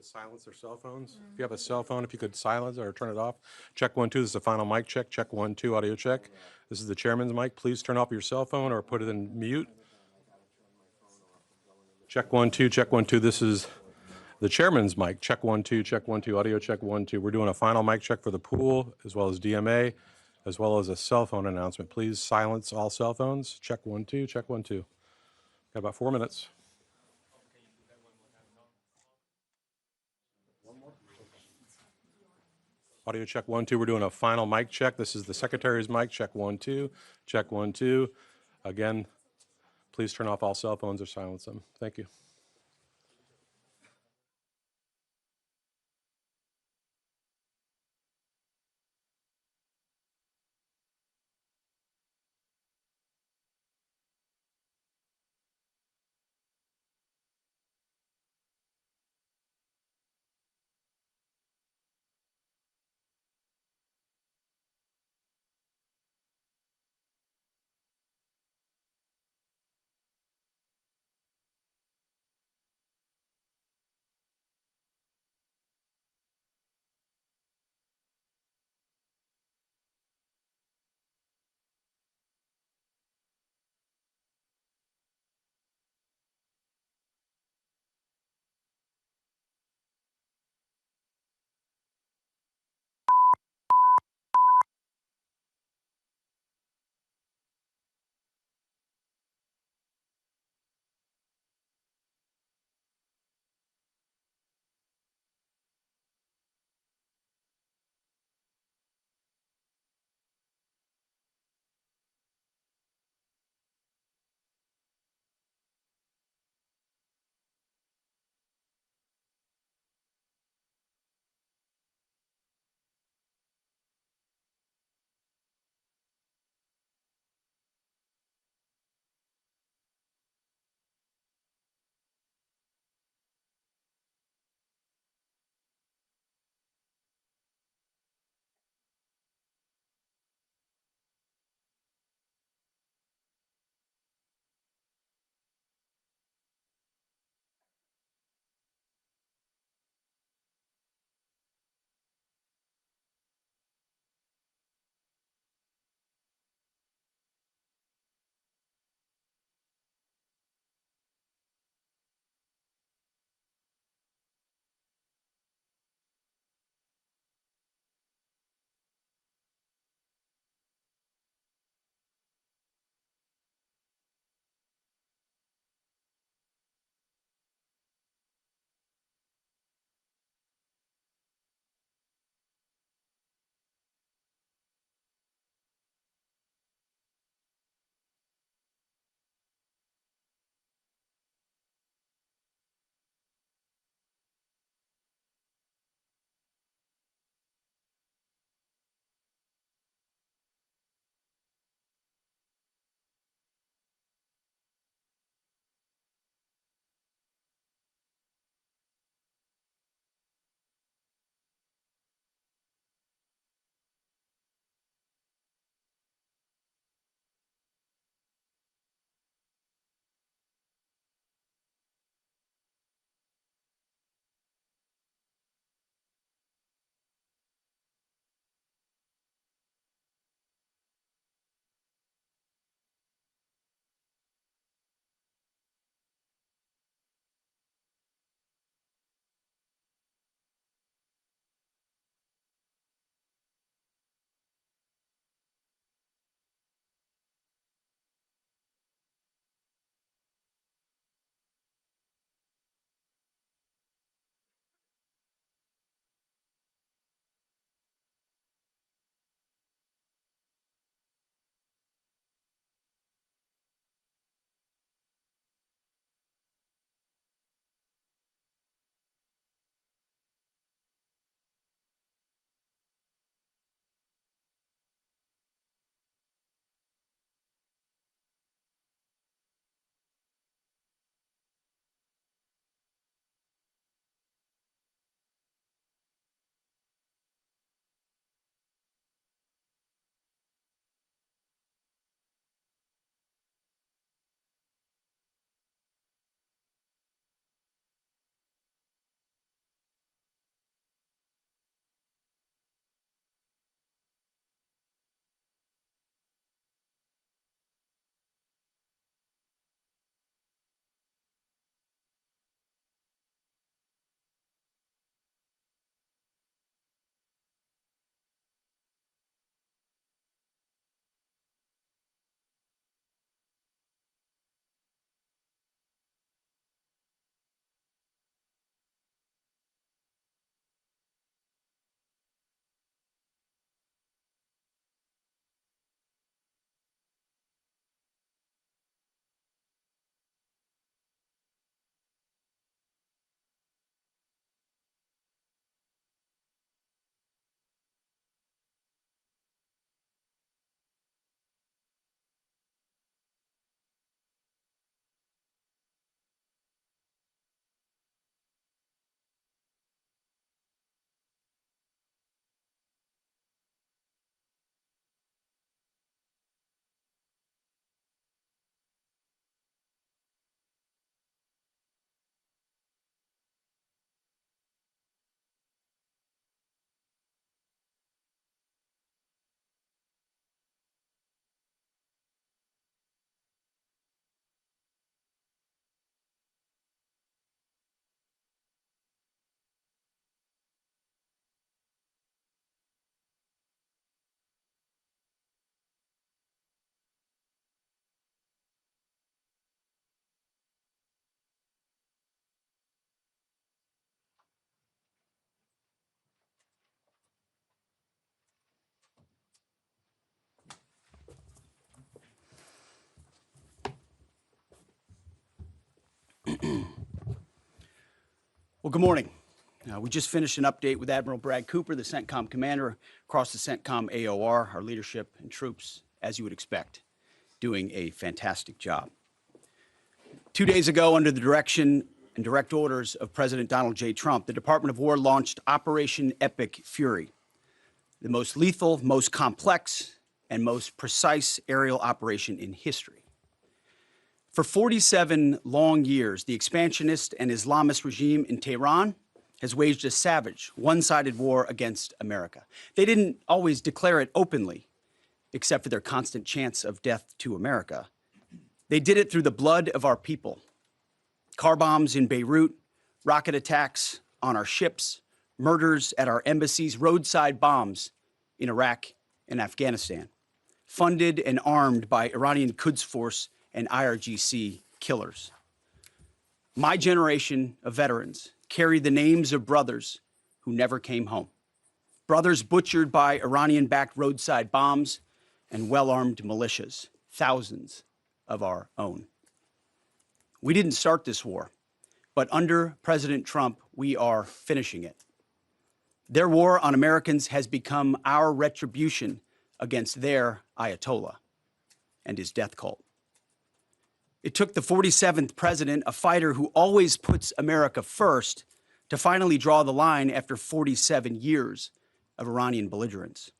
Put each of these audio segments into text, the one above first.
to silence their cell phones. If you have a cell phone, if you could silence or turn it off. Check 1, 2. This is the final mic check. Check 1, 2. Audio check. This is the chairman's mic. Please turn off your cell phone or put it in mute. Check 1, 2. Check 1, 2. This is the chairman's mic. Check 1, 2. Check 1, 2. Audio check 1, 2. We're doing a final mic check for the pool as well as DMA, as well as a cell phone announcement. Please silence all cell phones. Check 1, 2. Check 1, 2. Got about 4 minutes. Audio check 1, 2. We're doing a final mic check. This is the secretary's mic. Check 1, 2. Check 1, 2. Again, please turn off all cell phones or silence them. Thank you. Well, good morning. We just finished an update with Admiral Brad Cooper, the CENTCOM commander, across the CENTCOM AOR, our leadership and troops, as you would expect, doing a fantastic job. 2 days ago, under the direction and direct orders of President Donald J. Trump, the Department of War launched Operation Epic Fury, the most lethal, most complex, and most precise aerial operation in history. For 47 long years, the expansionist and Islamist regime in Tehran has waged a savage, one-sided war against America. They didn't always declare it openly, except for their constant chants of death to America. They did it through the blood of our people. Car bombs in Beirut, rocket attacks on our ships, murders at our embassies, roadside bombs in Iraq and Afghanistan, funded and armed by Iranian Quds Force and IRGC killers. My generation of veterans carry the names of brothers who never came home. Brothers butchered by Iranian-backed roadside bombs and well-armed militias, thousands of our own. We didn't start this war, but under President Trump, we are finishing it. Their war on Americans has become our retribution against their Ayatollah and his death cult. It took the 47th president, a fighter who always puts America first, to finally draw the line after 47 years of Iranian belligerence.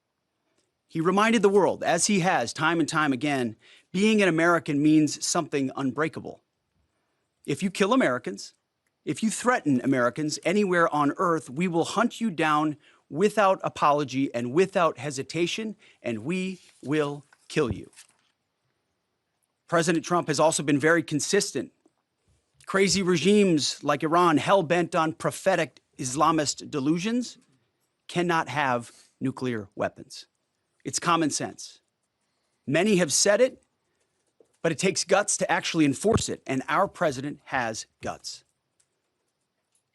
He reminded the world, as he has time and time again, being an American means something unbreakable. If you kill Americans, if you threaten Americans anywhere on earth, we will hunt you down without apology and without hesitation, and we will kill you. President Trump has also been very consistent. Crazy regimes like Iran, hell-bent on prophetic Islamist delusions, cannot have nuclear weapons. It's common sense. Many have said it, but it takes guts to actually enforce it, and our president has guts.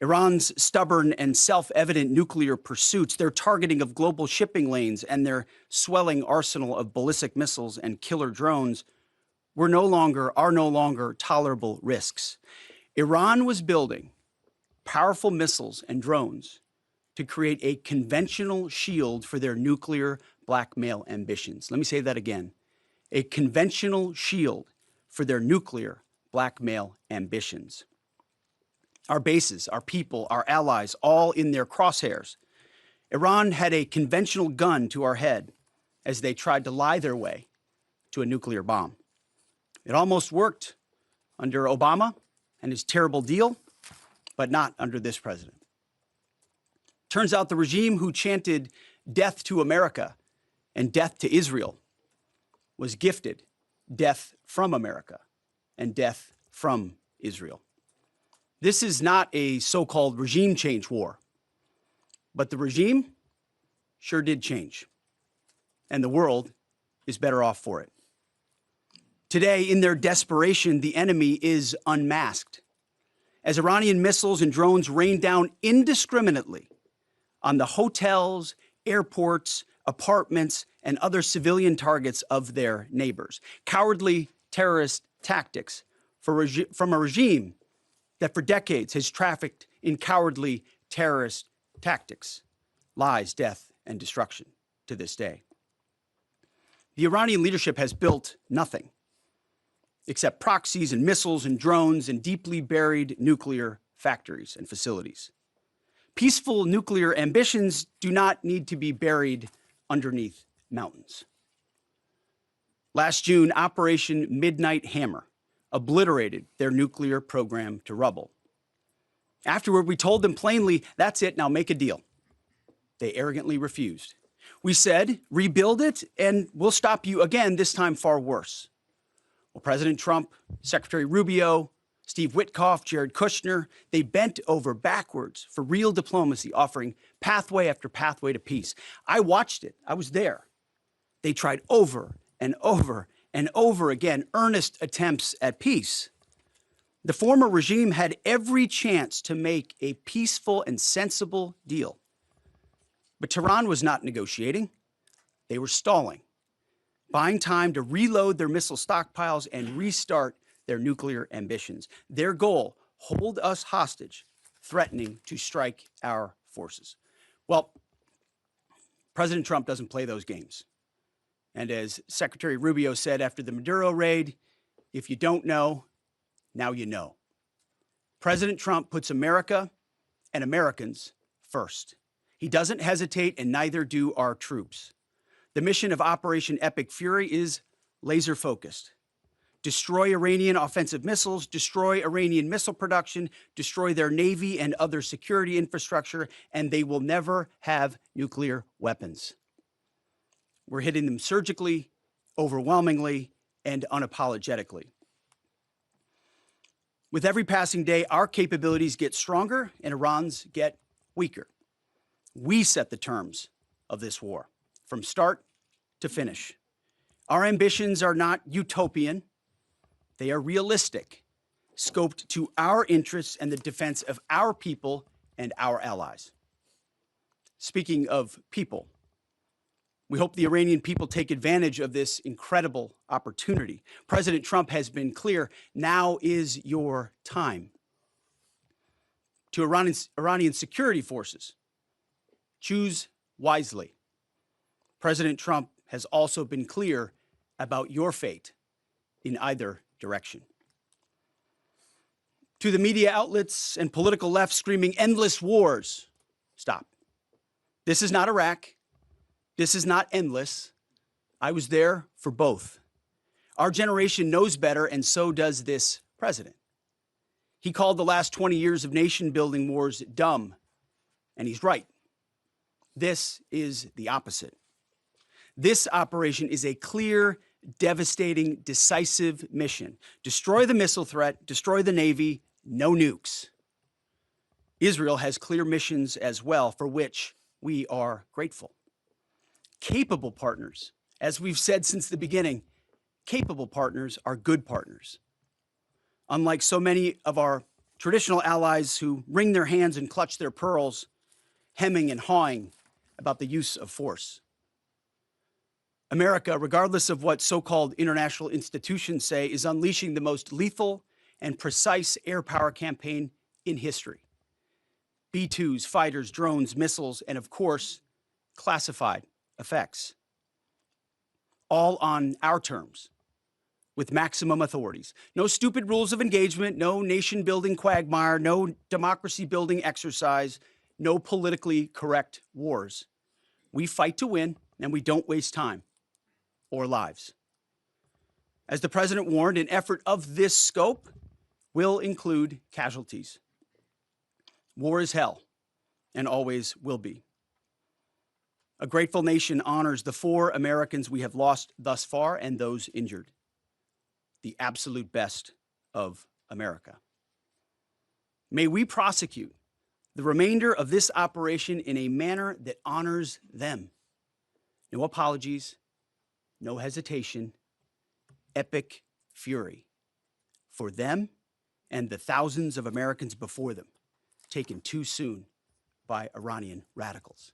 Iran's stubborn and self-evident nuclear pursuits, their targeting of global shipping lanes, and their swelling arsenal of ballistic missiles and killer drones are no longer tolerable risks. Iran was building powerful missiles and drones to create a conventional shield for their nuclear blackmail ambitions. Let me say that again. A conventional shield for their nuclear blackmail ambitions. Our bases, our people, our allies, all in their crosshairs. Iran had a conventional gun to our head as they tried to lie their way to a nuclear bomb. It almost worked under Obama and his terrible deal, but not under this president. Turns out the regime who chanted death to America and death to Israel was gifted death from America and death from Israel. This is not a so-called regime change war, but the regime sure did change, and the world is better off for it. Today, in their desperation, the enemy is unmasked as Iranian missiles and drones rain down indiscriminately on the hotels, airports, apartments, and other civilian targets of their neighbors. Cowardly terrorist tactics from a regime that for decades has trafficked in cowardly terrorist tactics, lies, death, and destruction to this day. The Iranian leadership has built nothing except proxies and missiles and drones and deeply buried nuclear factories and facilities. Peaceful nuclear ambitions do not need to be buried underneath mountains. Last June, Operation Midnight Hammer obliterated their nuclear program to rubble. Afterward, we told them plainly, that's it, now make a deal. They arrogantly refused. We said, rebuild it, and we'll stop you again, this time far worse. Well, President Trump, Secretary Rubio, Steve Witkoff, Jared Kushner, they bent over backwards for real diplomacy, offering pathway after pathway to peace. I watched it. I was there. They tried over and over and over again earnest attempts at peace. The former regime had every chance to make a peaceful and sensible deal. But Tehran was not negotiating. They were stalling, buying time to reload their missile stockpiles and restart their nuclear ambitions. Their goal hold us hostage, threatening to strike our forces. Well, President Trump doesn't play those games. And as Secretary Rubio said after the Maduro raid, if you don't know, now you know. President Trump puts America and Americans first. He doesn't hesitate, and neither do our troops. The mission of Operation Epic Fury is laser focused. Destroy Iranian offensive missiles, destroy Iranian missile production, destroy their navy and other security infrastructure, and they will never have nuclear weapons. We're hitting them surgically, overwhelmingly, and unapologetically. With every passing day, our capabilities get stronger and Iran's get weaker. We set the terms of this war from start to finish. Our ambitions are not utopian. They are realistic, scoped to our interests and the defense of our people and our allies. Speaking of people, we hope the Iranian people take advantage of this incredible opportunity. President Trump has been clear, now is your time. To Iranian security forces, choose wisely. President Trump has also been clear about your fate in either direction. To the media outlets and political left screaming endless wars, stop. This is not Iraq. This is not endless. I was there for both. Our generation knows better, and so does this president. He called the last 20 years of nation-building wars dumb, and he's right. This is the opposite. This operation is a clear, devastating, decisive mission. Destroy the missile threat, destroy the Navy, no nukes. Israel has clear missions as well, for which we are grateful. Capable partners, as we've said since the beginning, capable partners are good partners. Unlike so many of our traditional allies who wring their hands and clutch their pearls, hemming and hawing about the use of force. America, regardless of what so-called international institutions say, is unleashing the most lethal and precise air power campaign in history. B-2s, fighters, drones, missiles, and of course, classified effects. All on our terms, with maximum authorities. No stupid rules of engagement, no nation-building quagmire, no democracy-building exercise, no politically correct wars. We fight to win, and we don't waste time or lives. As the president warned, an effort of this scope will include casualties. War is hell, and always will be. A grateful nation honors the 4 Americans we have lost thus far and those injured. The absolute best of America. May we prosecute the remainder of this operation in a manner that honors them. No apologies, no hesitation, epic fury for them and the thousands of Americans before them, taken too soon by Iranian radicals.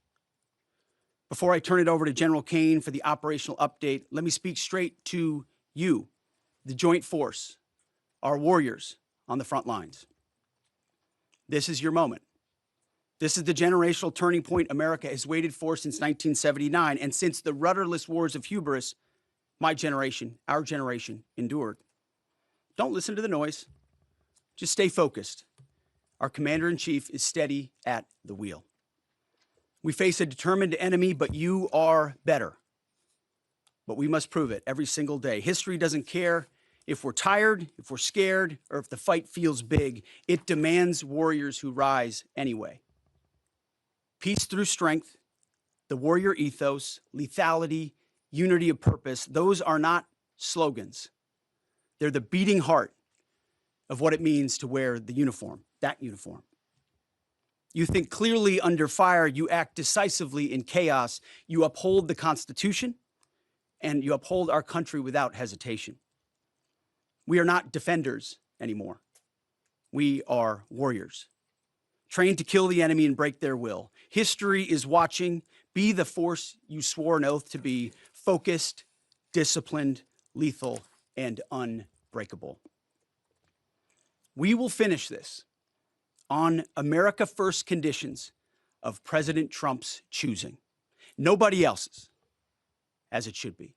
Before I turn it over to General Caine for the operational update, let me speak straight to you, the Joint Force, our warriors on the front lines. This is your moment. This is the generational turning point America has waited for since 1979, and since the rudderless wars of hubris my generation, our generation, endured. Don't listen to the noise. Just stay focused. Our commander-in-chief is steady at the wheel. We face a determined enemy, but you are better. But we must prove it every single day. History doesn't care if we're tired, if we're scared, or if the fight feels big. It demands warriors who rise anyway. Peace through strength, the warrior ethos, lethality, unity of purpose, those are not slogans. They're the beating heart of what it means to wear the uniform, that uniform. You think clearly under fire, you act decisively in chaos, you uphold the Constitution, and you uphold our country without hesitation. We are not defenders anymore. We are warriors, trained to kill the enemy and break their will. History is watching. Be the force you swore an oath to be, focused, disciplined, lethal, and unbreakable. We will finish this on America First conditions of President Trump's choosing, nobody else's, as it should be.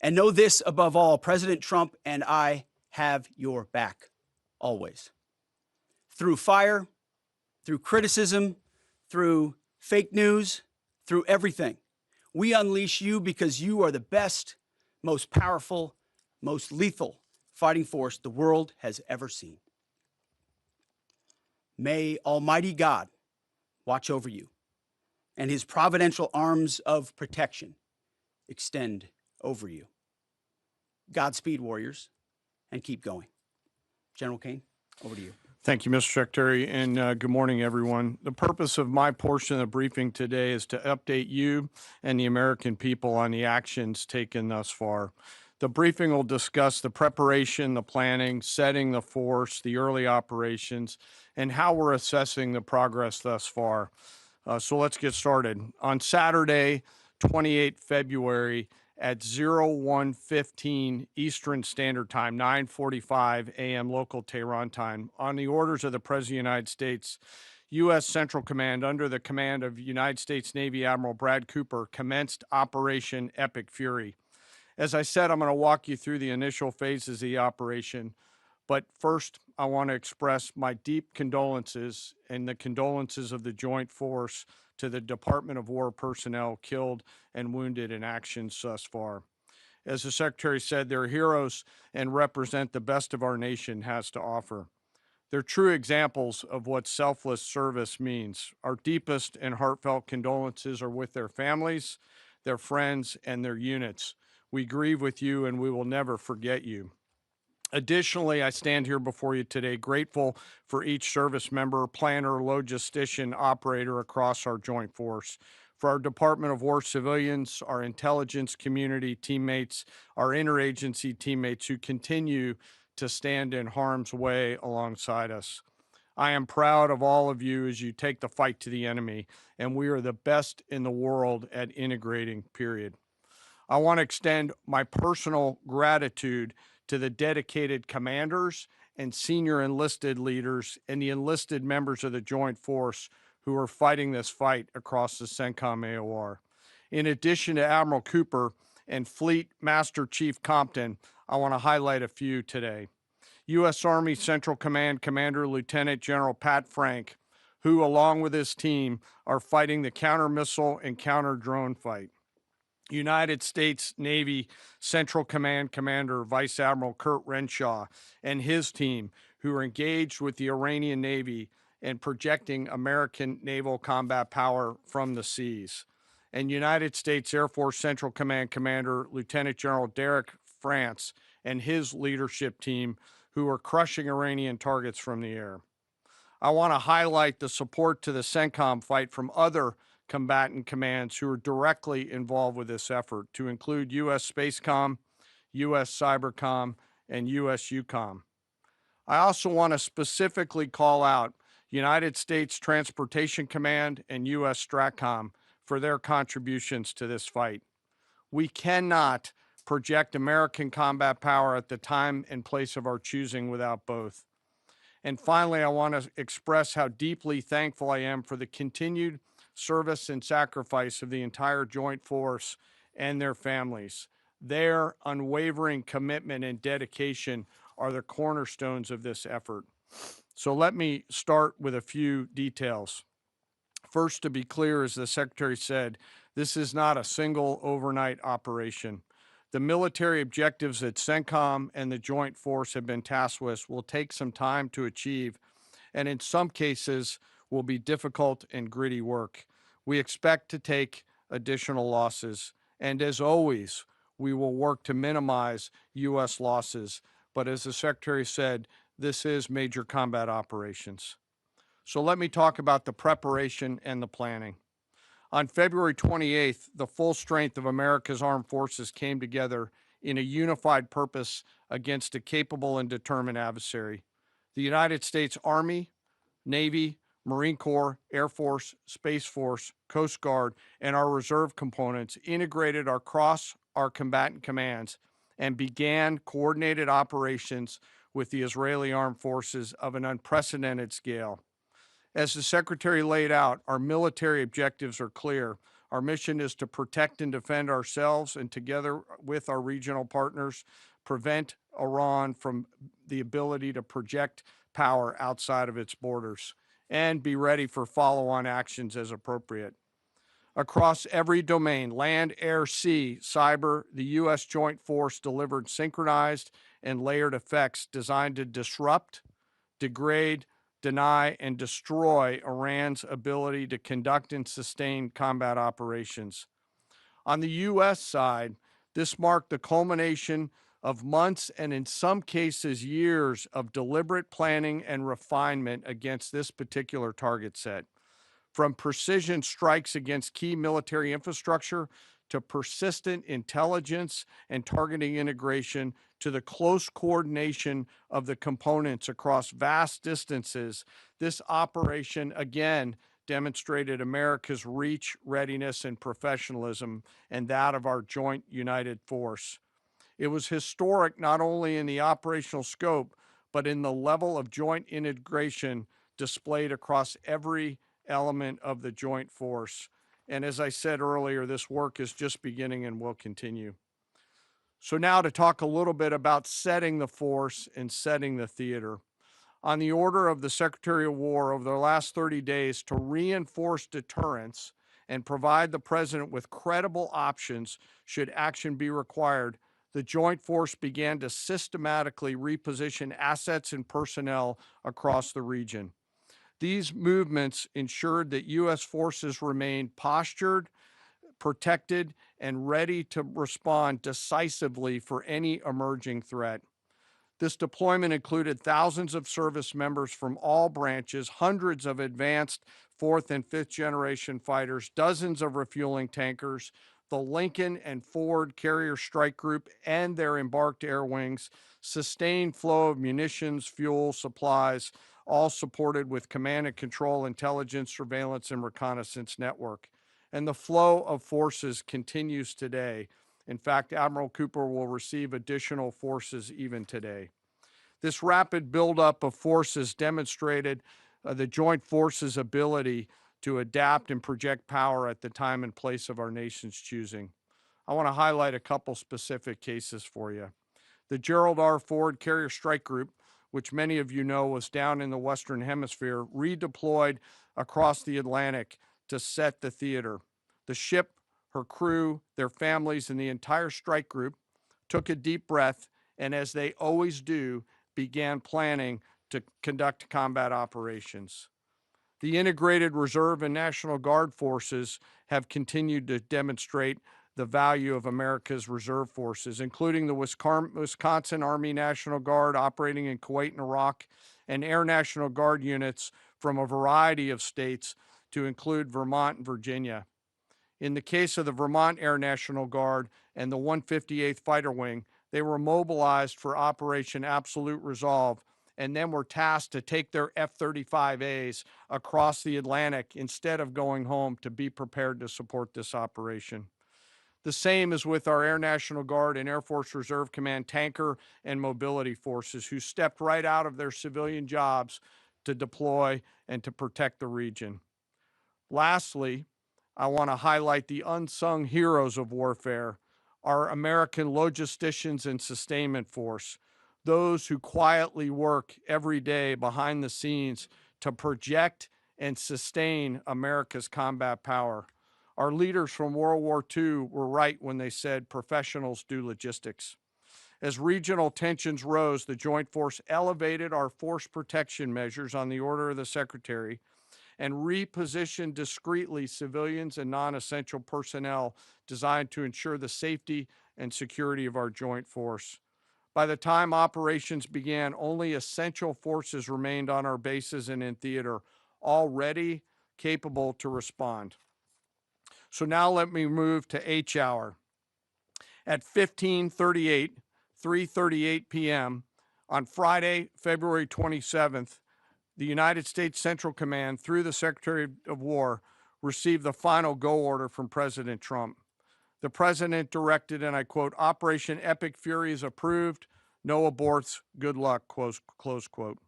And know this above all, President Trump and I have your back, always. Through fire, through criticism, through fake news, through everything. We unleash you because you are the best, most powerful, most lethal fighting force the world has ever seen. May Almighty God watch over you and his providential arms of protection extend over you. Godspeed, warriors, and keep going. General Caine, over to you. Thank you, Mr. Secretary, and good morning, everyone. The purpose of my portion of the briefing today is to update you and the American people on the actions taken thus far. The briefing will discuss the preparation, the planning, setting the force, the early operations, and how we're assessing the progress thus far. So let's get started. On Saturday, 28 February, at 01:15 Eastern Standard Time, 9:45 a.m. local Tehran time, on the orders of the President of the United States, U.S. Central Command, under the command of United States Navy Admiral Brad Cooper, commenced Operation Epic Fury. As I said, I'm going to walk you through the initial phases of the operation, but first, I want to express my deep condolences and the condolences of the Joint Force to the Department of War personnel killed and wounded in actions thus far. As the Secretary said, they're heroes and represent the best of our nation has to offer. They're true examples of what selfless service means. Our deepest and heartfelt condolences are with their families, their friends, and their units. We grieve with you and we will never forget you. Additionally, I stand here before you today grateful for each service member, planner, logistician, operator across our joint force, for our Department of War civilians, our intelligence community teammates, our interagency teammates who continue to stand in harm's way alongside us. I am proud of all of you as you take the fight to the enemy, and we are the best in the world at integrating, period. I want to extend my personal gratitude to the dedicated commanders and senior enlisted leaders and the enlisted members of the Joint Force who are fighting this fight across the CENTCOM AOR. In addition to Admiral Cooper and Fleet Master Chief Compton, I want to highlight a few today. U.S. Army Central Command Commander Lieutenant General Pat Frank, who along with his team are fighting the counter-missile and counter-drone fight. United States Navy Central Command Commander Vice Admiral Kurt Renshaw and his team, who are engaged with the Iranian Navy and projecting American naval combat power from the seas. And United States Air Force Central Command Commander Lieutenant General Derek France and his leadership team, who are crushing Iranian targets from the air. I want to highlight the support to the CENTCOM fight from other combatant commands who are directly involved with this effort, to include U.S. Spacecom, U.S. Cybercom, and U.S. UCOM. I also want to specifically call out United States Transportation Command and U.S. STRATCOM for their contributions to this fight. We cannot project American combat power at the time and place of our choosing without both. And finally, I want to express how deeply thankful I am for the continued service and sacrifice of the entire Joint Force and their families. Their unwavering commitment and dedication are the cornerstones of this effort. So let me start with a few details. First, to be clear, as the Secretary said, this is not a single overnight operation. The military objectives that CENTCOM and the Joint Force have been tasked with will take some time to achieve, and in some cases will be difficult and gritty work. We expect to take additional losses, and as always, we will work to minimize U.S. losses. But as the Secretary said, this is major combat operations. So let me talk about the preparation and the planning. On February 28th, the full strength of America's armed forces came together in a unified purpose against a capable and determined adversary. The United States Army, Navy, Marine Corps, Air Force, Space Force, Coast Guard, and our reserve components integrated across our combatant commands and began coordinated operations with the Israeli armed forces of an unprecedented scale. As the Secretary laid out, our military objectives are clear. Our mission is to protect and defend ourselves and, together with our regional partners, prevent Iran from the ability to project power outside of its borders and be ready for follow-on actions as appropriate. Across every domain, land, air, sea, cyber, the U.S. Joint Force delivered synchronized and layered effects designed to disrupt, degrade, deny, and destroy Iran's ability to conduct and sustain combat operations. On the U.S. side, this marked the culmination of months and in some cases years of deliberate planning and refinement against this particular target set. From precision strikes against key military infrastructure to persistent intelligence and targeting integration to the close coordination of the components across vast distances, this operation again demonstrated America's reach, readiness, and professionalism, and that of our joint united force. It was historic not only in the operational scope, but in the level of joint integration displayed across every element of the joint force. And as I said earlier, this work is just beginning and will continue. So now to talk a little bit about setting the force and setting the theater. On the order of the Secretary of War over the last 30 days to reinforce deterrence and provide the President with credible options should action be required, the Joint Force began to systematically reposition assets and personnel across the region. These movements ensured that U.S. forces remained postured, protected, and ready to respond decisively for any emerging threat. This deployment included thousands of service members from all branches, hundreds of advanced fourth and fifth generation fighters, dozens of refueling tankers, the Lincoln and Ford Carrier Strike Group and their embarked air wings, sustained flow of munitions, fuel, supplies, all supported with command and control, intelligence, surveillance, and reconnaissance network. And the flow of forces continues today. In fact, Admiral Cooper will receive additional forces even today. This rapid buildup of forces demonstrated the joint forces' ability to adapt and project power at the time and place of our nation's choosing. I want to highlight a couple specific cases for you. The Gerald R. Ford Carrier Strike Group, which many of you know was down in the Western Hemisphere, redeployed across the Atlantic to set the theater. The ship, her crew, their families, and the entire strike group took a deep breath and, as they always do, began planning to conduct combat operations. The integrated Reserve and National Guard forces have continued to demonstrate the value of America's reserve forces, including the Wisconsin Army National Guard operating in Kuwait and Iraq, and Air National Guard units from a variety of states to include Vermont and Virginia. In the case of the Vermont Air National Guard and the 158th Fighter Wing, they were mobilized for Operation Absolute Resolve and then were tasked to take their F-35As across the Atlantic instead of going home to be prepared to support this operation. The same is with our Air National Guard and Air Force Reserve Command tanker and mobility forces, who stepped right out of their civilian jobs to deploy and to protect the region. Lastly, I want to highlight the unsung heroes of warfare, our American logisticians and sustainment force, those who quietly work every day behind the scenes to project and sustain America's combat power. Our leaders from World War II were right when they said professionals do logistics. As regional tensions rose, the Joint Force elevated our force protection measures on the order of the Secretary and repositioned discreetly civilians and non-essential personnel designed to ensure the safety and security of our joint force. By the time operations began, only essential forces remained on our bases and in theater, all ready, capable to respond. So now let me move to H hour. At 3:38 p.m. on Friday, February 27th, the United States Central Command, through the Secretary of War, received the final go order from President Trump. The President directed, and I quote, "Operation Epic Fury is approved. No aborts, good luck, close quote.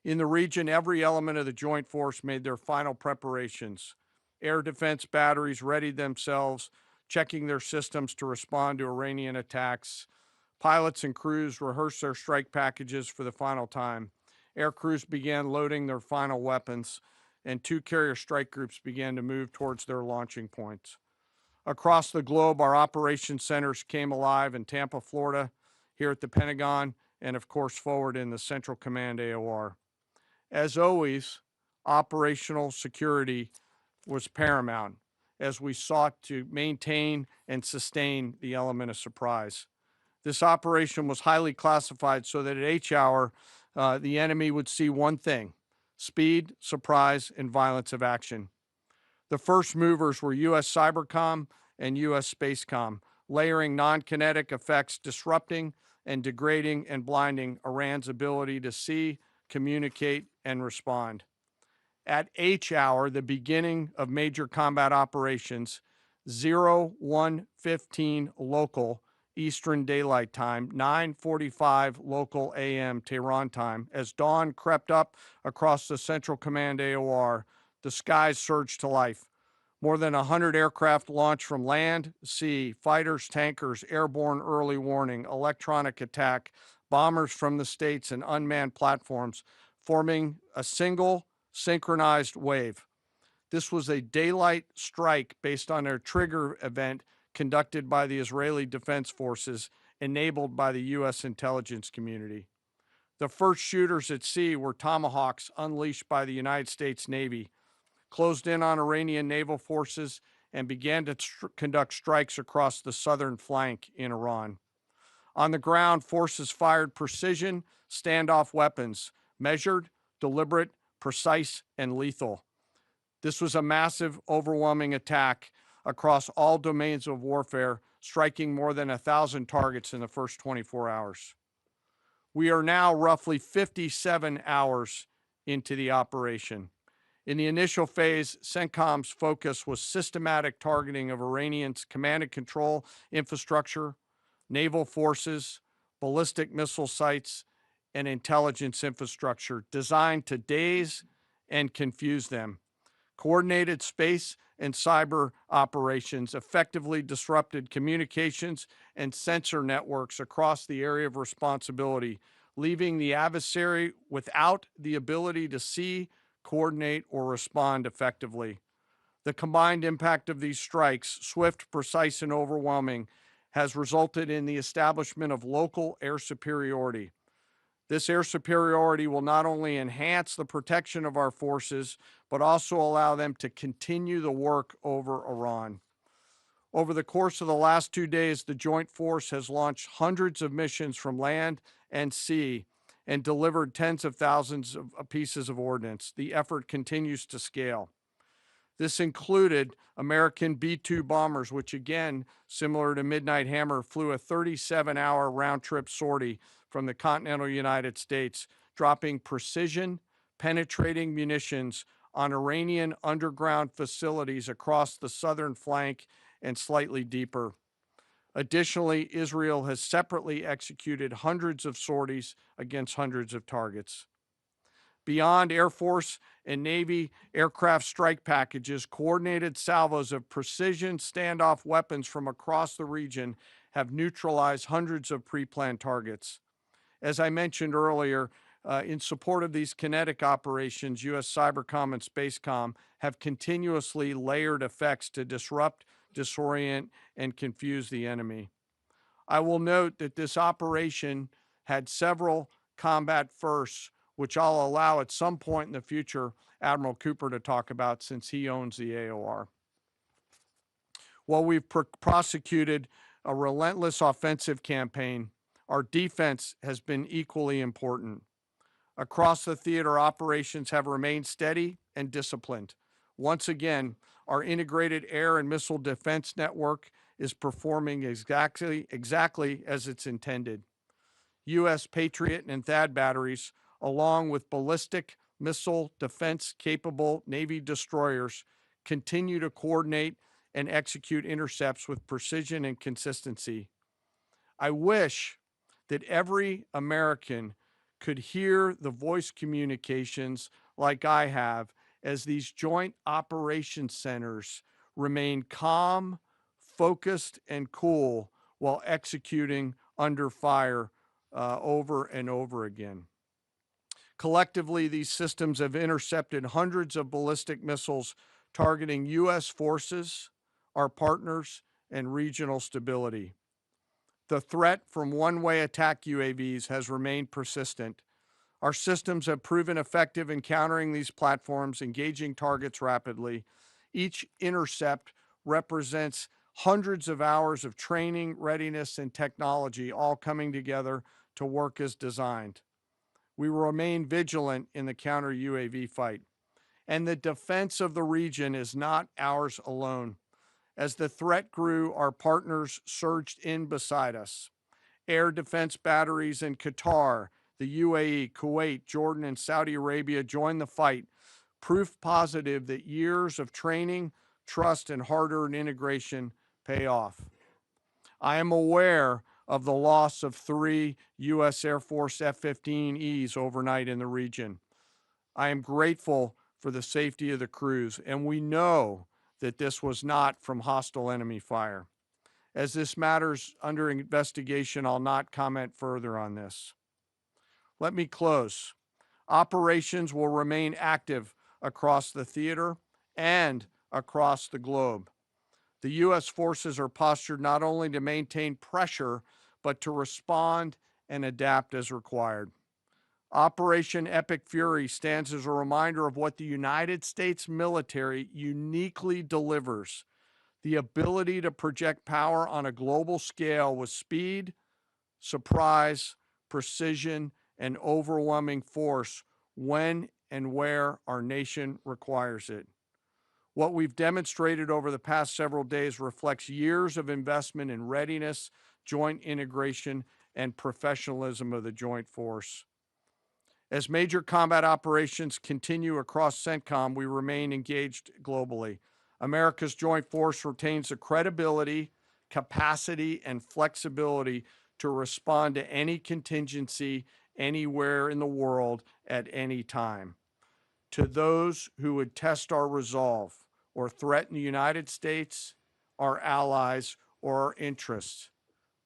In the region, every element of the joint force made their final preparations. Air defense batteries readied themselves, checking their systems to respond to Iranian attacks. Pilots and crews rehearsed their strike packages for the final time. Air crews began loading their final weapons, and 2 carrier strike groups began to move towards their launching points. Across the globe, our operation centers came alive in Tampa, Florida, here at the Pentagon, and of course forward in the Central Command AOR. As always, operational security was paramount as we sought to maintain and sustain the element of surprise. This operation was highly classified so that at H hour, the enemy would see one thing: speed, surprise, and violence of action. The first movers were U.S. Cybercom and U.S. Spacecom, layering non-kinetic effects, disrupting and degrading and blinding Iran's ability to see, communicate, and respond. At H hour, the beginning of major combat operations, 01:15 local Eastern Daylight Time, 9:45 local AM Tehran time, as dawn crept up across the Central Command AOR, the skies surged to life. More than 100 aircraft launched from land, sea, fighters, tankers, airborne early warning, electronic attack, bombers from the States, and unmanned platforms, forming a single synchronized wave. This was a daylight strike based on a trigger event conducted by the Israeli Defense Forces, enabled by the U.S. intelligence community. The first shooters at sea were Tomahawks unleashed by the United States Navy, closed in on Iranian naval forces, and began to conduct strikes across the southern flank in Iran. On the ground, forces fired precision standoff weapons, measured, deliberate, precise, and lethal. This was a massive, overwhelming attack across all domains of warfare, striking more than 1,000 targets in the first 24 hours. We are now roughly 57 hours into the operation. In the initial phase, CENTCOM's focus was systematic targeting of Iranians' command and control infrastructure, naval forces, ballistic missile sites, and intelligence infrastructure designed to daze and confuse them. Coordinated space and cyber operations effectively disrupted communications and sensor networks across the area of responsibility, leaving the adversary without the ability to see, coordinate, or respond effectively. The combined impact of these strikes, swift, precise, and overwhelming, has resulted in the establishment of local air superiority. This air superiority will not only enhance the protection of our forces, but also allow them to continue the work over Iran. Over the course of the last 2 days, the Joint Force has launched hundreds of missions from land and sea and delivered tens of thousands of pieces of ordnance. The effort continues to scale. This included American B-2 bombers, which again, similar to Midnight Hammer, flew a 37-hour round-trip sortie from the continental United States, dropping precision, penetrating munitions on Iranian underground facilities across the southern flank and slightly deeper. Additionally, Israel has separately executed hundreds of sorties against hundreds of targets. Beyond Air Force and Navy aircraft strike packages, coordinated salvos of precision standoff weapons from across the region have neutralized hundreds of pre-planned targets. As I mentioned earlier, in support of these kinetic operations, U.S. Cybercom and Spacecom have continuously layered effects to disrupt, disorient, and confuse the enemy. I will note that this operation had several combat firsts, which I'll allow at some point in the future Admiral Cooper to talk about since he owns the AOR. While we've prosecuted a relentless offensive campaign, our defense has been equally important. Across the theater, operations have remained steady and disciplined. Once again, our integrated air and missile defense network is performing exactly as it's intended. U.S. Patriot and THAAD batteries, along with ballistic missile defense-capable Navy destroyers, continue to coordinate and execute intercepts with precision and consistency. I wish that every American could hear the voice communications like I have as these joint operations centers remain calm, focused, and cool while executing under fire over and over again. Collectively, these systems have intercepted hundreds of ballistic missiles targeting U.S. forces, our partners, and regional stability. The threat from one-way attack UAVs has remained persistent. Our systems have proven effective in countering these platforms, engaging targets rapidly. Each intercept represents hundreds of hours of training, readiness, and technology all coming together to work as designed. We will remain vigilant in the counter UAV fight. And the defense of the region is not ours alone. As the threat grew, our partners surged in beside us. Air defense batteries in Qatar, the UAE, Kuwait, Jordan, and Saudi Arabia joined the fight, proof positive that years of training, trust, and hard-earned integration pay off. I am aware of the loss of 3 U.S. Air Force F-15Es overnight in the region. I am grateful for the safety of the crews, and we know that this was not from hostile enemy fire. As this matter's under investigation, I'll not comment further on this. Let me close. Operations will remain active across the theater and across the globe. The U.S. forces are postured not only to maintain pressure, but to respond and adapt as required. Operation Epic Fury stands as a reminder of what the United States military uniquely delivers: the ability to project power on a global scale with speed, surprise, precision, and overwhelming force when and where our nation requires it. What we've demonstrated over the past several days reflects years of investment in readiness, joint integration, and professionalism of the joint force. As major combat operations continue across CENTCOM, we remain engaged globally. America's joint force retains the credibility, capacity, and flexibility to respond to any contingency anywhere in the world at any time. To those who would test our resolve or threaten the United States, our allies, or our interests,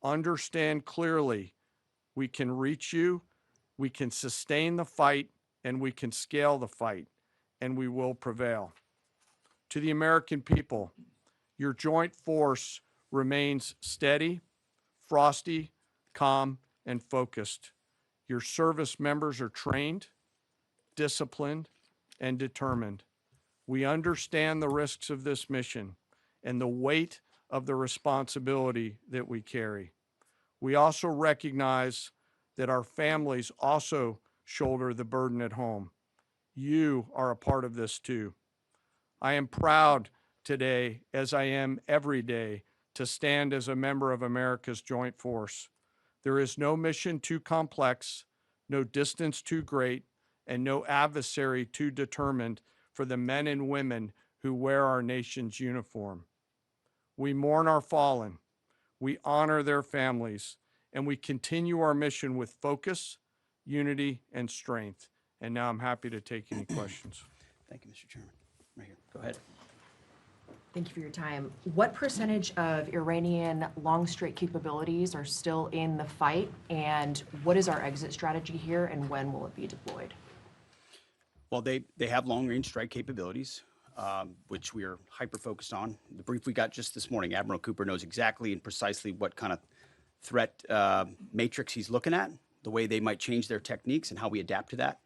understand clearly we can reach you, we can sustain the fight, and we can scale the fight, and we will prevail. To the American people, your joint force remains steady, frosty, calm, and focused. Your service members are trained, disciplined, and determined. We understand the risks of this mission and the weight of the responsibility that we carry. We also recognize that our families also shoulder the burden at home. You are a part of this too. I am proud today, as I am every day, to stand as a member of America's joint force. There is no mission too complex, no distance too great, and no adversary too determined for the men and women who wear our nation's uniform. We mourn our fallen, we honor their families, and we continue our mission with focus, unity, and strength. And now I'm happy to take any questions. Thank you, Mr. Chairman. Right here. Go ahead. Thank you for your time. What percentage of Iranian long-strike capabilities are still in the fight, and what is our exit strategy here, and when will it be deployed? Well, they have long-range strike capabilities, which we are hyper-focused on. The brief we got just this morning, Admiral Cooper knows exactly and precisely what kind of threat matrix he's looking at, the way they might change their techniques and how we adapt to that.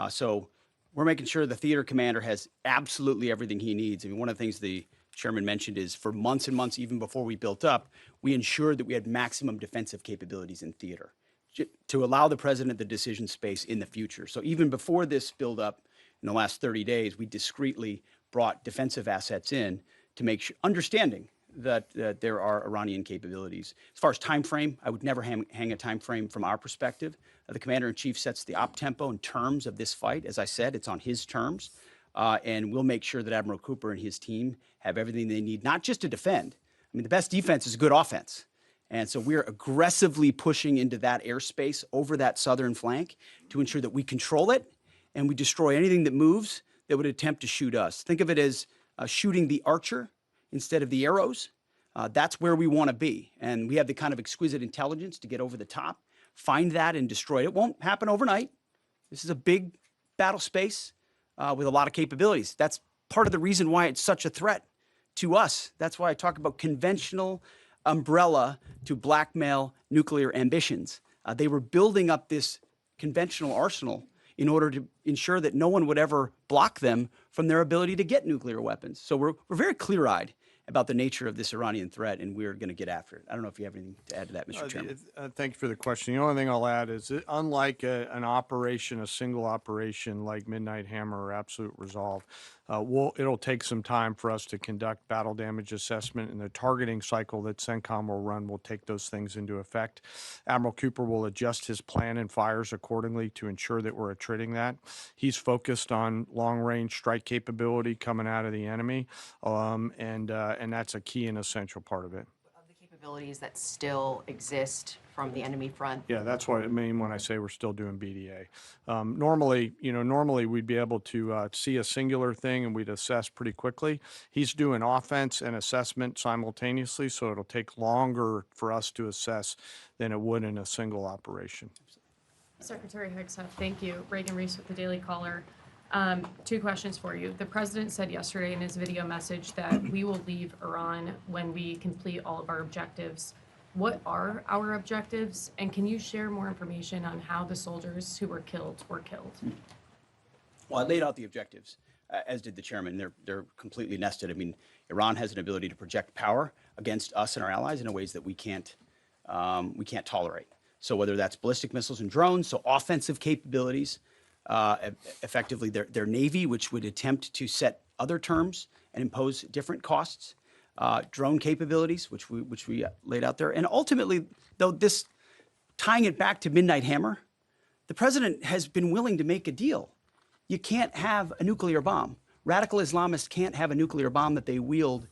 So we're making sure the theater commander has absolutely everything he needs. I mean, one of the things the chairman mentioned is for months and months, even before we built up, we ensured that we had maximum defensive capabilities in theater to allow the president the decision space in the future. So even before this buildup in the last 30 days, we discreetly brought defensive assets in to make sure, understanding that there are Iranian capabilities. As far as time frame, I would never hang a time frame from our perspective. The commander-in-chief sets the op tempo and terms of this fight. As I said, it's on his terms. And we'll make sure that Admiral Cooper and his team have everything they need, not just to defend. I mean, the best defense is good offense. And so we're aggressively pushing into that airspace over that southern flank to ensure that we control it and we destroy anything that moves that would attempt to shoot us. Think of it as shooting the archer instead of the arrows. That's where we want to be. And we have the kind of exquisite intelligence to get over the top, find that and destroy it. It won't happen overnight. This is a big battle space with a lot of capabilities. That's part of the reason why it's such a threat to us. That's why I talk about conventional umbrella to blackmail nuclear ambitions. They were building up this conventional arsenal in order to ensure that no one would ever block them from their ability to get nuclear weapons. So we're very clear-eyed about the nature of this Iranian threat, and we're going to get after it. I don't know if you have anything to add to that, Mr. Chairman. Thank you for the question. The only thing I'll add is that unlike an operation, a single operation like Midnight Hammer or Absolute Resolve, it'll take some time for us to conduct battle damage assessment, and the targeting cycle that CENTCOM will run will take those things into effect. Admiral Cooper will adjust his plan and fires accordingly to ensure that we're attriting that. He's focused on long-range strike capability coming out of the enemy, and that's a key and essential part of it. Of the capabilities that still exist from the enemy front? Yeah, that's what I mean when I say we're still doing BDA. Normally we'd be able to see a singular thing and we'd assess pretty quickly. He's doing offense and assessment simultaneously, so it'll take longer for us to assess than it would in a single operation. Secretary Hegseth, thank you. Reagan Reese with the Daily Caller. 2 questions for you. The president said yesterday in his video message that we will leave Iran when we complete all of our objectives. What are our objectives? And can you share more information on how the soldiers who were killed were killed? Well, I laid out the objectives, as did the chairman. They're completely nested. I mean, Iran has an ability to project power against us and our allies in ways that we can't tolerate. So whether that's ballistic missiles and drones, so offensive capabilities, effectively their Navy, which would attempt to set other terms and impose different costs, drone capabilities, which we laid out there. And ultimately, though, this tying it back to Midnight Hammer, the president has been willing to make a deal. You can't have a nuclear bomb. Radical Islamists can't have a nuclear bomb that they wield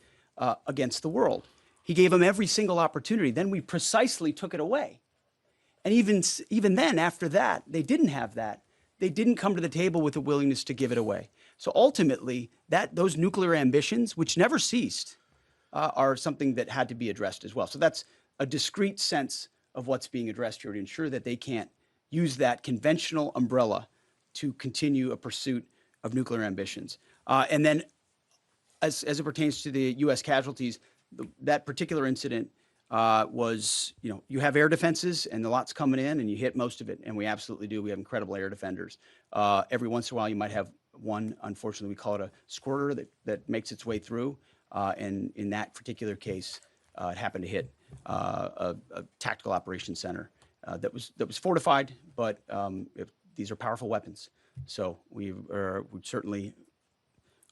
against the world. He gave them every single opportunity. Then we precisely took it away. And even then, after that, they didn't have that. They didn't come to the table with a willingness to give it away. So ultimately, those nuclear ambitions, which never ceased, are something that had to be addressed as well. So that's a discrete sense of what's being addressed here to ensure that they can't use that conventional umbrella to continue a pursuit of nuclear ambitions. And then as it pertains to the U.S. casualties, that particular incident was, you have air defenses and the lot's coming in and you hit most of it. And we absolutely do. We have incredible air defenders. Every once in a while, you might have one, unfortunately, we call it a squirter that makes its way through. And in that particular case, it happened to hit a tactical operations center that was fortified, but these are powerful weapons. So we certainly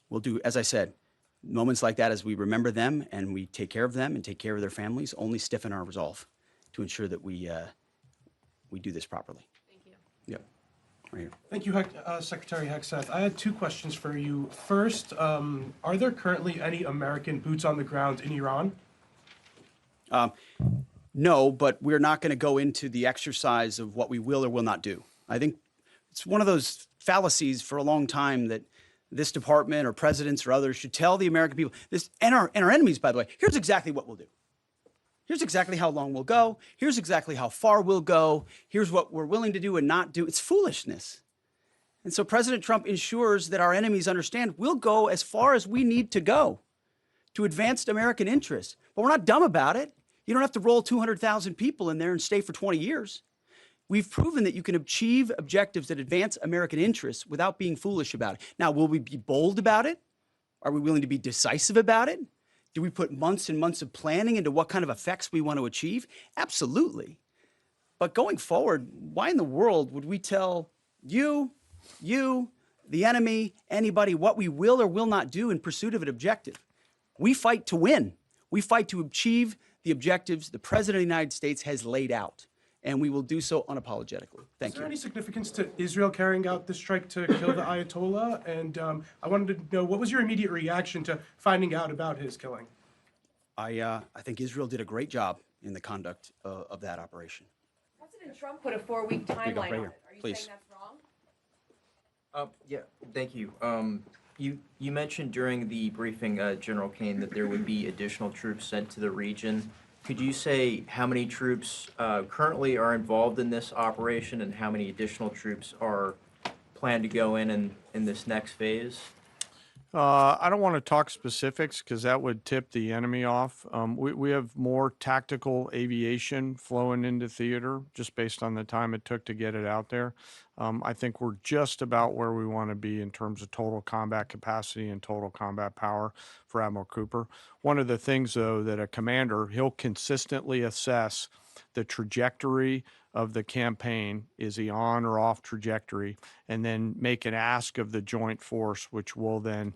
will do, as I said, moments like that, as we remember them and we take care of them and take care of their families, only stiffen our resolve to ensure that we do this properly. Thank you. Yep. Right here. Thank you, Secretary Hegseth. I had 2 questions for you. First, are there currently any American boots on the ground in Iran? No, but we're not going to go into the exercise of what we will or will not do. I think it's one of those fallacies for a long time that this department or presidents or others should tell the American people this, and our enemies, by the way, here's exactly what we'll do. Here's exactly how long we'll go. Here's exactly how far we'll go. Here's what we're willing to do and not do. It's foolishness. And so President Trump ensures that our enemies understand we'll go as far as we need to go to advance American interests. But we're not dumb about it. You don't have to roll 200,000 people in there and stay for 20 years. We've proven that you can achieve objectives that advance American interests without being foolish about it. Now, will we be bold about it? Are we willing to be decisive about it? Do we put months and months of planning into what kind of effects we want to achieve? Absolutely. But going forward, why in the world would we tell you, the enemy, anybody, what we will or will not do in pursuit of an objective? We fight to win. We fight to achieve the objectives the President of the United States has laid out, and we will do so unapologetically. Thank Is there you. any significance to Israel carrying out this strike to kill the Ayatollah? And I wanted to know, what was your immediate reaction to finding out about his killing? I think Israel did a great job in the conduct of that operation. President Trump put a 4-week you go, timeline right on here, it. Are you please. saying that's wrong? Yeah, thank you. You mentioned during the briefing, General Caine, that there would be additional troops sent to the region. Could you say how many troops currently are involved in this operation and how many additional troops are planned to go in this next phase? I don't want to talk specifics because that would tip the enemy off. We have more tactical aviation flowing into theater just based on the time it took to get it out there. I think we're just about where we want to be in terms of total combat capacity and total combat power for Admiral Cooper. One of the things, though, that a commander, he'll consistently assess the trajectory of the campaign. Is he on or off trajectory? And then make an ask of the joint force, which will then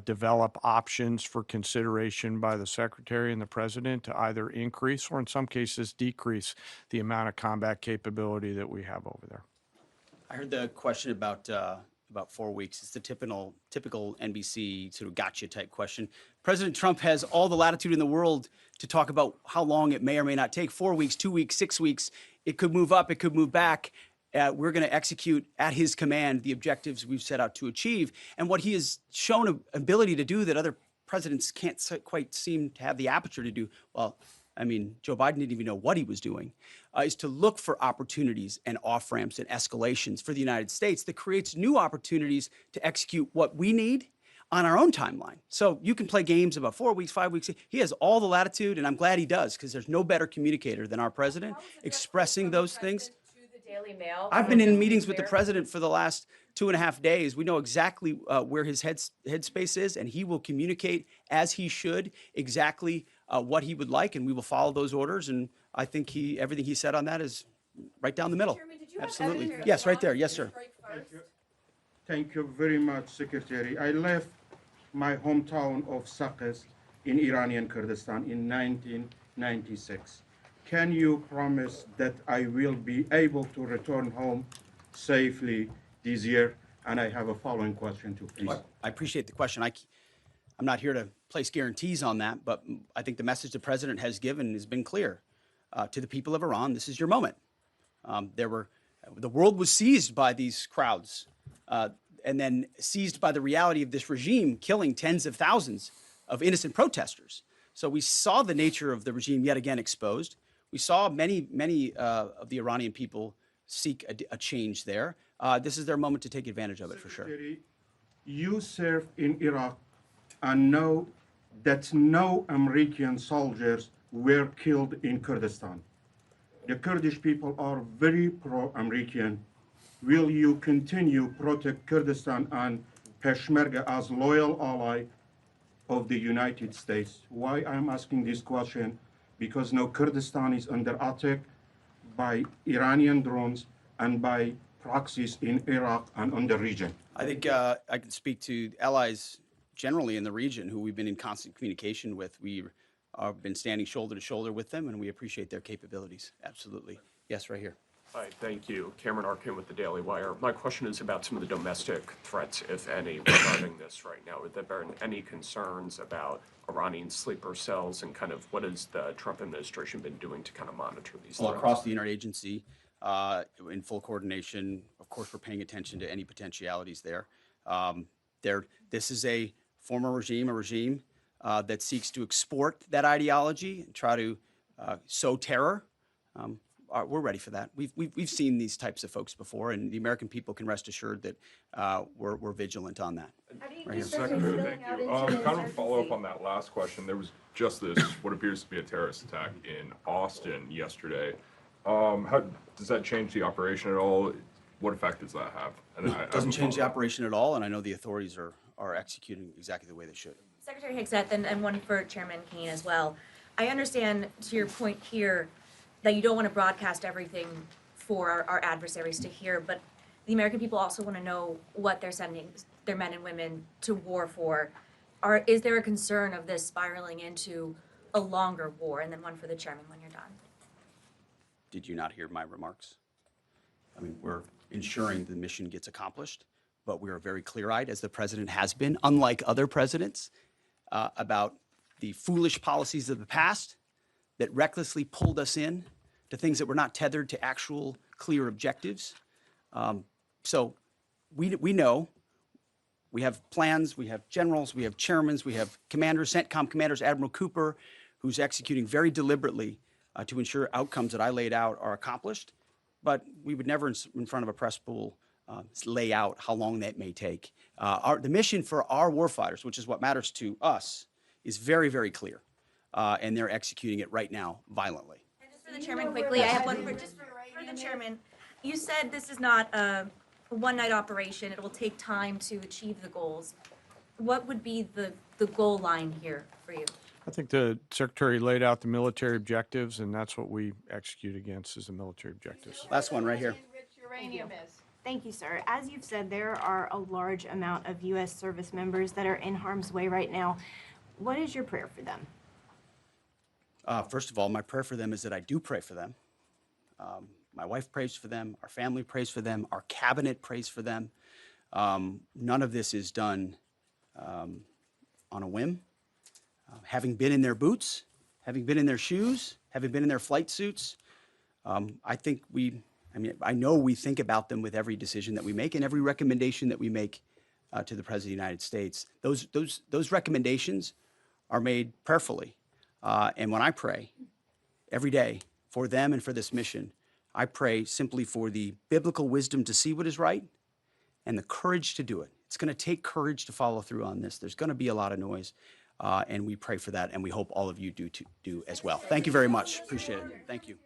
develop options for consideration by the secretary and the president to either increase or in some cases decrease the amount of combat capability that we have over there. I heard the question about 4 weeks. It's the typical NBC sort of gotcha type question. President Trump has all the latitude in the world to talk about how long it may or may not take. 4 weeks, 2 weeks, 6 weeks. It could move up. It could move back. We're going to execute at his command the objectives we've set out to achieve. And what he has shown an ability to do that other presidents can't quite seem to have the aperture to do, well, I mean, Joe Biden didn't even know what he was doing, is to look for opportunities and off-ramps and escalations for the United States that creates new opportunities to execute what we need on our own timeline. So you can play games about 4 weeks, 5 weeks. He has all the latitude, and I'm glad he does, because there's no better communicator than our president expressing those things. To the Daily Mail. I've been in meetings with the president for the last 2.5 days. We know exactly where his headspace is, and he will communicate as he should exactly what he would like, and we will follow those orders. And I think everything he said on that is right down the middle. Chairman, did you have Absolutely. evidence Yes, right Iran there. Yes, did sir. strike first? Thank you very much, Secretary. I left my hometown of Sakis in Iranian Kurdistan in 1996. Can you promise that I will be able to return home safely this year? And I have a following question too, please. I appreciate the question. I'm not here to place guarantees on that, but I think the message the president has given has been clear to the people of Iran. This is your moment. The world was seized by these crowds, and then seized by the reality of this regime killing tens of thousands of innocent protesters. So we saw the nature of the regime yet again exposed. We saw many of the Iranian people seek a change there. This is their moment to take advantage of it, for sure. Secretary, you served in Iraq and know that no American soldiers were killed in Kurdistan. The Kurdish people are very pro-American. Will you continue protect Kurdistan and Peshmerga as loyal ally of the United States? Why I'm asking this question? Because now Kurdistan is under attack by Iranian drones and by proxies in Iraq and on the region. I think I can speak to allies generally in the region who we've been in constant communication with. We have been standing shoulder to shoulder with them, and we appreciate their capabilities. Absolutely. Yes, right here. Hi, thank you. Cameron Arkin with the Daily Wire. My question is about some of the domestic threats, if any, regarding this right now. Have there been any concerns about Iranian sleeper cells, and kind of what has the Trump administration been doing to kind of monitor these Well, threats? across the interagency, in full coordination. Of course, we're paying attention to any potentialities there. This is a former regime, a regime that seeks to export that ideology and try to sow terror. We're ready for that. We've seen these types of folks before, and the American people can rest assured that we're vigilant on that. How do you Right here. keep them Secretary, from thank spilling out you. into an Kind of a follow-up insurgency? on that last question. There was just this, what appears to be a terrorist attack in Austin yesterday. How does that change the operation at all? What effect does that have? And then I have Doesn't a change the follow-up. operation at all, and I know the authorities are executing exactly the way they should. Secretary Hegseth, and one for Chairman Caine as well. I understand, to your point here, that you don't want to broadcast everything for our adversaries to hear, but the American people also want to know what they're sending their men and women to war for. Is there a concern of this spiraling into a longer war? And then one for the chairman when you're done. Did you not hear my remarks? I mean, we're ensuring the mission gets accomplished, but we are very clear-eyed, as the president has been, unlike other presidents, about the foolish policies of the past, that recklessly pulled us in to things that were not tethered to actual clear objectives. So we know, we have plans, we have generals, we have chairmen, we have commanders, CENTCOM commanders, Admiral Cooper, who's executing very deliberately to ensure outcomes that I laid out are accomplished. But we would never, in front of a press pool, lay out how long that may take. The mission for our warfighters, which is what matters to us, is very, very clear. And they're executing it right now violently. And just for the chairman quickly, I have one for the chairman. You said this is not a one-night operation. It will take time to achieve the goals. What would be the goal line here for you? I think the Secretary laid out the military objectives, and that's what we execute against is the military objectives. Last one right here. Thank you, sir. As you've said, there are a large amount of U.S. service members that are in harm's way right now. What is your prayer for them? First of all, my prayer for them is that I do pray for them. My wife prays for them. Our family prays for them. Our cabinet prays for them. None of this is done on a whim. Having been in their boots, having been in their shoes, having been in their flight suits, I know we think about them with every decision that we make and every recommendation that we make to the President of the United States. Those recommendations are made prayerfully. And when I pray every day for them and for this mission, I pray simply for the biblical wisdom to see what is right and the courage to do it. It's going to take courage to follow through on this. There's going to be a lot of noise, and we pray for that, and we hope all of you do as well. Thank you very much. Appreciate it. Thank you.